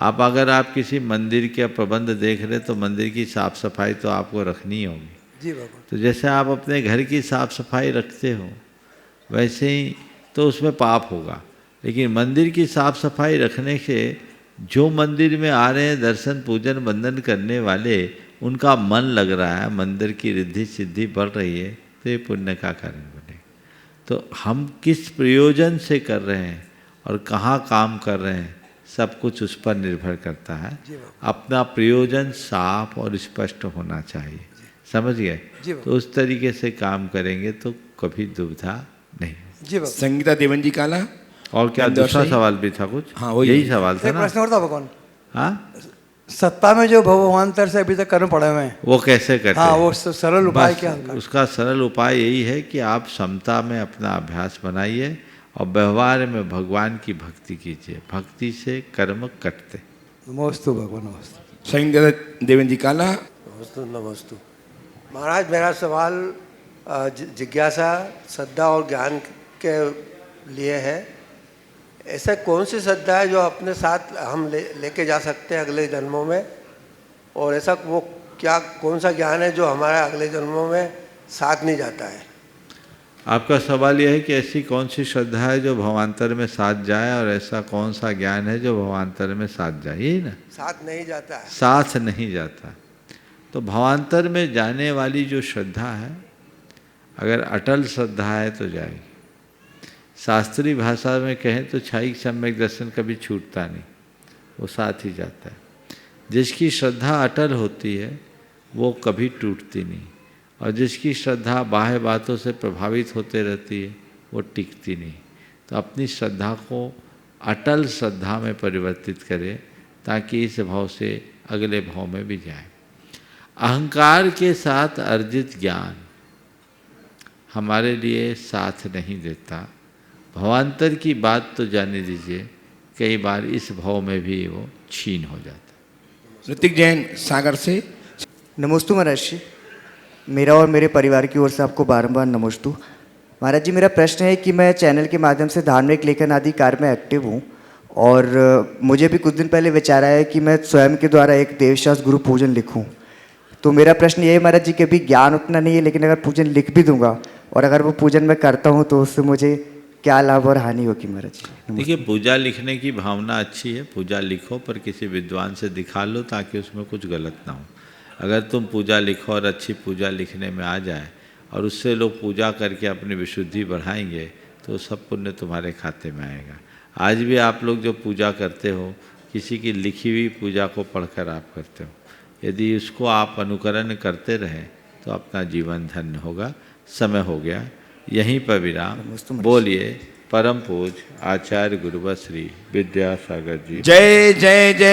आप अगर आप किसी मंदिर के प्रबंध देख रहे तो मंदिर की साफ सफाई तो आपको रखनी होगी जी बाबा। तो जैसे आप अपने घर की साफ सफाई रखते हो वैसे ही तो उसमें पाप होगा। लेकिन मंदिर की साफ सफाई रखने से जो मंदिर में आ रहे हैं दर्शन पूजन वंदन करने वाले, उनका मन लग रहा है, मंदिर की रिद्धि सिद्धि बढ़ रही है, तो ये पुण्य का कारण बनेगा। तो हम किस प्रयोजन से कर रहे हैं और कहाँ काम कर रहे हैं, सब कुछ उस पर निर्भर करता है। अपना प्रयोजन साफ और स्पष्ट होना चाहिए, समझ गए? तो उस तरीके से काम करेंगे तो कभी दुविधा नहीं। संगीता देवन जी काला। और क्या दूसरा सवाल भी था कुछ? हाँ, वही यही सवाल था एक ना? प्रश्न और था भगवान। हाँ, सत्ता में जो भव भवान्तर से अभी तक कर्म पड़े हुए हैं, वो कैसे करते हाँ, हैं? वो सरल उपाय क्या है? उसका सरल उपाय यही है कि आप समता में अपना अभ्यास बनाइए और व्यवहार में भगवान की भक्ति कीजिए। भक्ति से कर्म कटते। नमोस्तु भगवान, नमस्ते। संगीता देवन जी काला। नमस्तु नमस्तु। महाराज, मेरा सवाल जिज्ञासा, श्रद्धा और ज्ञान के लिए है। ऐसा कौन सी श्रद्धा है जो अपने साथ हम लेके जा सकते हैं अगले जन्मों में, और ऐसा वो क्या कौन सा ज्ञान है जो हमारे अगले जन्मों में साथ नहीं जाता है? आपका सवाल यह है कि ऐसी कौन सी श्रद्धा है जो भवान्तर में साथ जाए और ऐसा कौन सा ज्ञान है जो भवान्तर में साथ जाए, यही ना? साथ नहीं जाता है। साथ नहीं जाता। तो भवान्तर में जाने वाली जो श्रद्धा है, अगर अटल श्रद्धा है तो जाएगी। शास्त्रीय भाषा में कहें तो छाई सम्यक दर्शन कभी छूटता नहीं, वो साथ ही जाता है। जिसकी श्रद्धा अटल होती है वो कभी टूटती नहीं, और जिसकी श्रद्धा बाह्य बातों से प्रभावित होते रहती है वो टिकती नहीं। तो अपनी श्रद्धा को अटल श्रद्धा में परिवर्तित करें ताकि इस भाव से अगले भाव में भी जाए। अहंकार के साथ अर्जित ज्ञान हमारे लिए साथ नहीं देता। भवान्तर की बात तो जाने दीजिए, कई बार इस भाव में भी वो छीन हो जाता है। ऋतिक जैन सागर से। नमोस्तु महाराज जी, मेरा और मेरे परिवार की ओर से आपको बारंबार नमोस्तु। महाराज जी, मेरा प्रश्न है कि मैं चैनल के माध्यम से धार्मिक लेखन आदि कार्य में एक्टिव हूँ, और मुझे भी कुछ दिन पहले विचार आया कि मैं स्वयं के द्वारा एक देवशास्त्र गुरु पूजन लिखूँ। तो मेरा प्रश्न ये है महाराज जी कि अभी ज्ञान उतना नहीं है, लेकिन अगर पूजन लिख भी दूंगा और अगर वो पूजन मैं करता हूँ तो उससे मुझे क्या लाभ और हानि होगी महाराज जी? देखिए, पूजा लिखने की भावना अच्छी है, पूजा लिखो, पर किसी विद्वान से दिखा लो ताकि उसमें कुछ गलत ना हो। अगर तुम पूजा लिखो और अच्छी पूजा लिखने में आ जाए और उससे लोग पूजा करके अपनी विशुद्धि बढ़ाएंगे तो सब पुण्य तुम्हारे खाते में आएगा। आज भी आप लोग जो पूजा करते हो, किसी की लिखी हुई पूजा को पढ़कर आप करते हो, यदि उसको आप अनुकरण करते रहें तो अपना जीवन धन्य होगा। समय हो गया, यहीं पर विराम। बोलिए परम पूज आचार्य गुरुवर श्री विद्यासागर जी। जय जय जय।